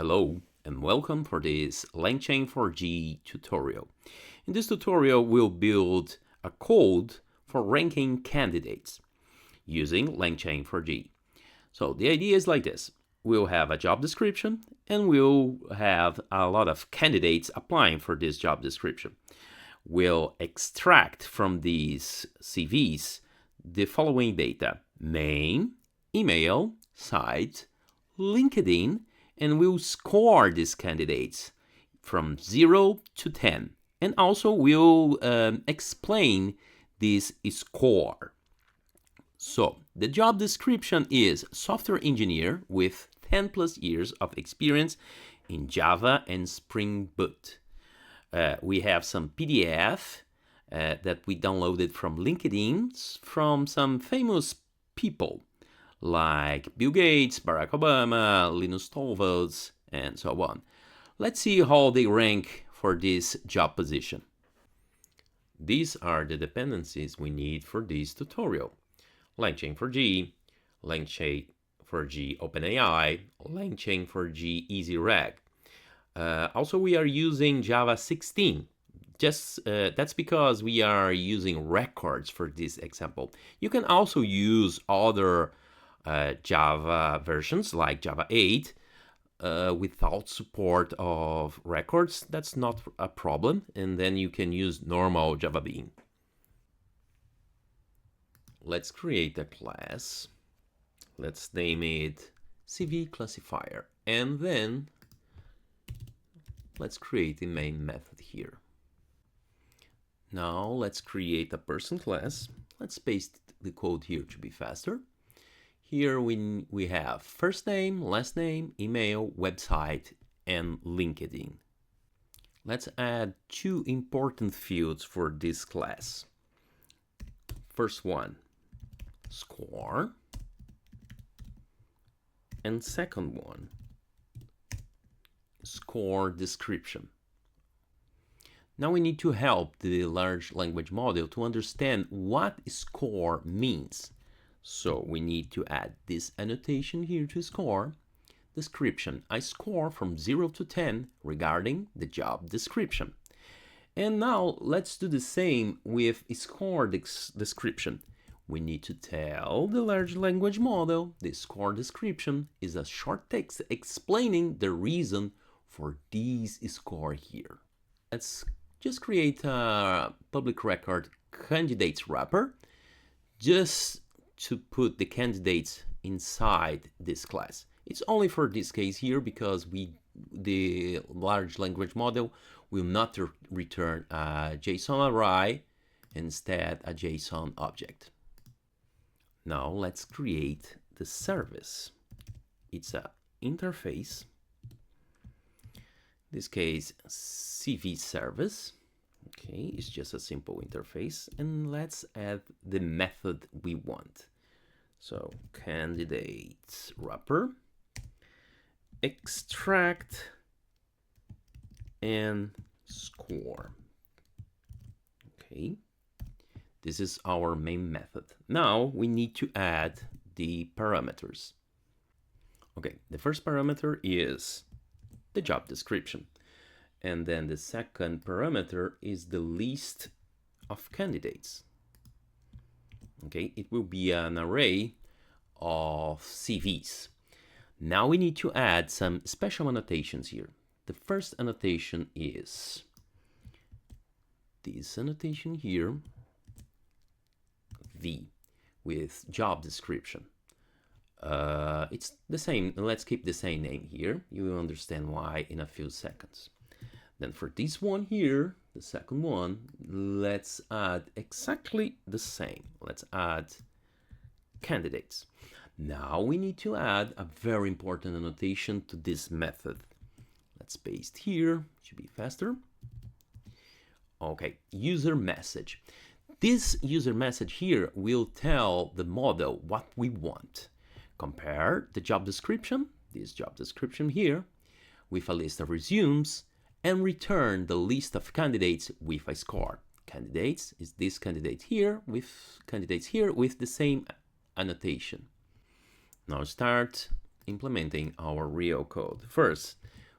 Hello and welcome for this LangChain4J tutorial. In this tutorial, we'll build a code for ranking candidates using LangChain4J. So the idea is like this. We'll have a job description and we'll have a lot of candidates applying for this job description. We'll extract from these CVs the following data: name, email, site, LinkedIn, and we'll score these candidates from 0 to 10. And also we'll explain this score. So the job description is software engineer with 10 plus years of experience in Java and Spring Boot. We have some PDF that we downloaded from LinkedIn from some famous people like Bill Gates, Barack Obama, Linus Torvalds, and so on. Let's see how they rank for this job position. These are the dependencies we need for this tutorial: LangChain4J, LangChain4J OpenAI, LangChain4J EasyReg. Also, we are using Java 16. That's because we are using records for this example. You can also use other Java versions like Java 8 without support of records. That's not a problem, and then you can use normal Java Bean. Let's create a class. Let's name it CV classifier, and then let's create a main method here. Now let's create a person class. Let's paste the code here to be faster. Here we have first name, last name, email, website, and LinkedIn. Let's add two important fields for this class. First one, score, and second one, score description. Now we need to help the large language model to understand what score means. So we need to add this annotation here to score. Description: I score from 0 to 10 regarding the job description. And now let's do the same with score description. We need to tell the large language model the score description is a short text explaining the reason for this score here. Let's just create a public record candidates wrapper just to put the candidates inside this class. It's only for this case here because the large language model will not return a JSON array, instead a JSON object. Now let's create the service. It's an interface. In this case, CV service. Okay, it's just a simple interface, and let's add the method we want. So candidates wrapper, extract, and score. Okay, this is our main method. Now we need to add the parameters. Okay, the first parameter is the job description. And then the second parameter is the list of candidates. Okay, it will be an array of CVs. Now we need to add some special annotations here. The first annotation is this annotation here, V, with job description. It's the same. Let's keep the same name here. You will understand why in a few seconds. Then for this one here, the second one, let's add exactly the same. Let's add candidates. Now we need to add a very important annotation to this method. Let's paste here, should be faster. Okay, user message. This user message here will tell the model what we want. Compare the job description, this job description here, with a list of resumes, and return the list of candidates with a score. Candidates is this candidate here with candidates here with the same annotation. Now start implementing our real code. First,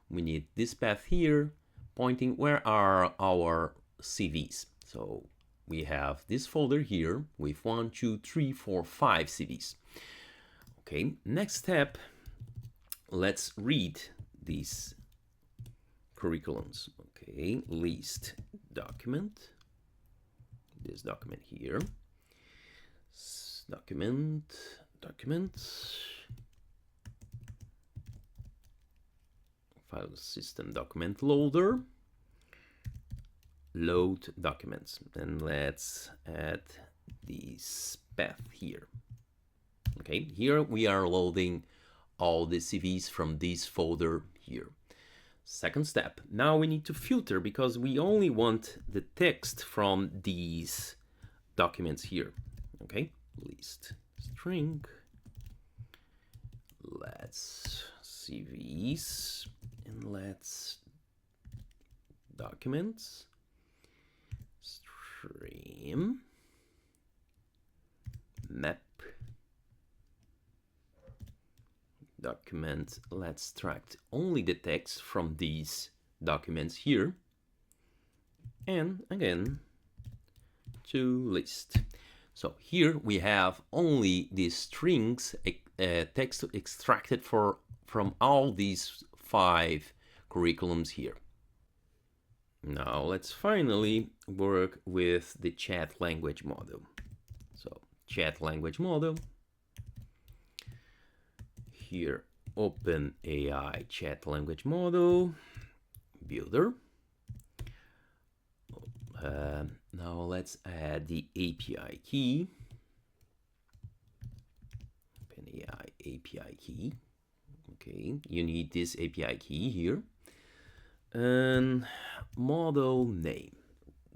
we need this path here pointing where are our CVs. So we have this folder here with 1, 2, 3, 4, 5 CVs. Okay, next step, let's read these curriculums. Okay, list document, this document here, document, file system document loader, load documents, and let's add this path here. Okay, here we are loading all the CVs from this folder here. Second step, now we need to filter because we only want the text from these documents here. Okay, list string, let's CVs, and let's documents, stream, map, document, let's extract only the text from these documents here, and again to list. So here we have only these strings, text extracted from all these 5 curriculums here. Now let's finally work with the chat language model. So chat language model, here OpenAI chat language model builder. Now let's add the API key, OpenAI API key. Okay, you need this API key here. And model name,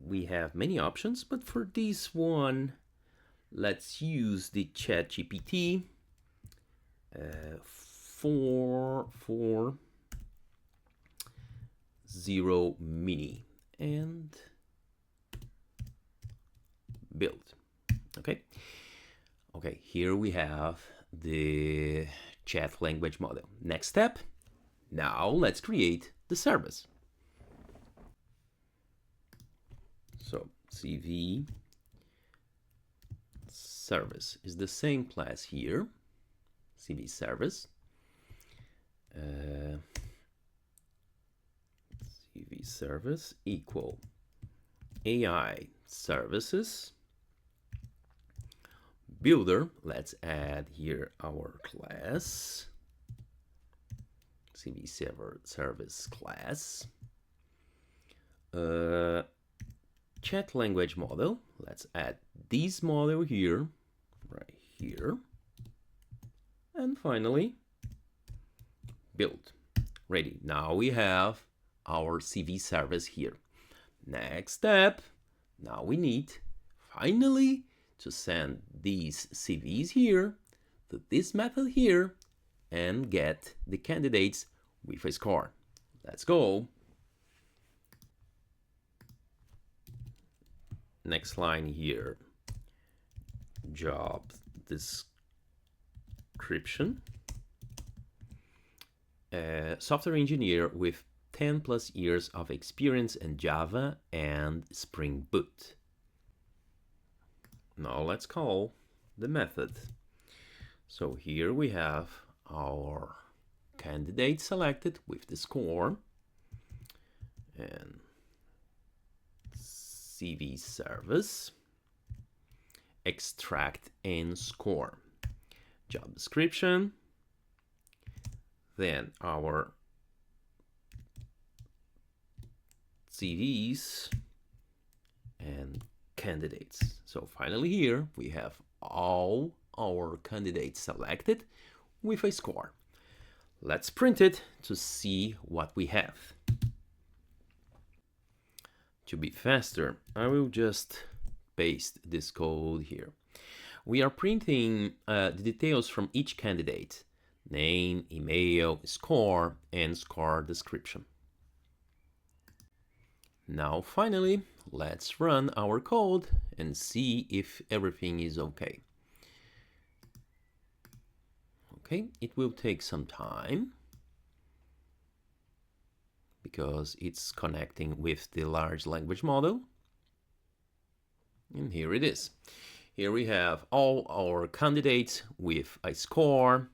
we have many options, but for this one let's use the ChatGPT 4.0 mini and build. Okay, here we have the chat language model. Next step, now let's create the service. So CV service is the same class here, CV service. CV service equal AI services builder. Let's add here our class, CV service class. Chat language model, let's add this model here, right here. And finally, build. Ready. Now we have our CV service here. Next step, now we need finally to send these CVs here to this method here and get the candidates with a score. Let's go. Next line here, job description. Software engineer with 10+ years of experience in Java and Spring Boot. Now let's call the method. So here we have our candidate selected with the score and CV service, extract and score, job description, then our CVs and candidates. So finally here we have all our candidates selected with a score. Let's print it to see what we have. To be faster, I will just paste this code here. We are printing the details from each candidate: name, email, score, and score description. Now finally, let's run our code and see if everything is okay. Okay, it will take some time because it's connecting with the large language model. And here it is. Here we have all our candidates with a score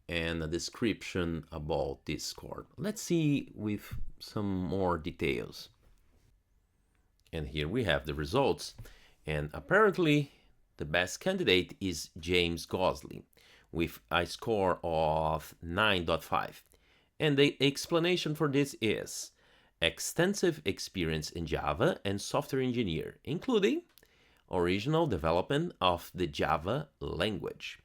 and a description about this score. Let's see with some more details. And here we have the results. And apparently the best candidate is James Gosley with a score of 9.5. And the explanation for this is extensive experience in Java and software engineer, including original development of the Java language.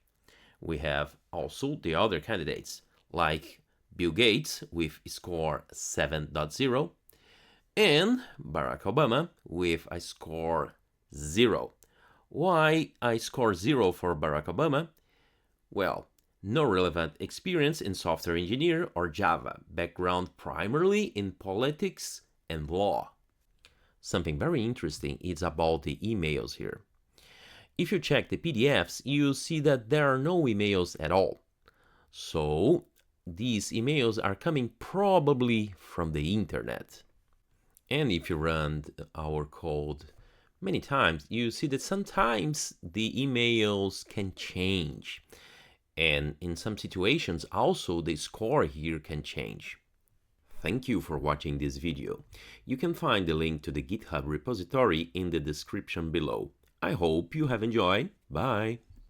We have also the other candidates like Bill Gates with score 7.0 and Barack Obama with a score 0. Why I score 0 for Barack Obama? Well, no relevant experience in software engineer or Java, background primarily in politics and law. Something very interesting is about the emails here. If you check the PDFs, you see that there are no emails at all. So these emails are coming probably from the internet. And if you run our code many times, you see that sometimes the emails can change. And in some situations, also the score here can change. Thank you for watching this video. You can find the link to the GitHub repository in the description below. I hope you have enjoyed. Bye!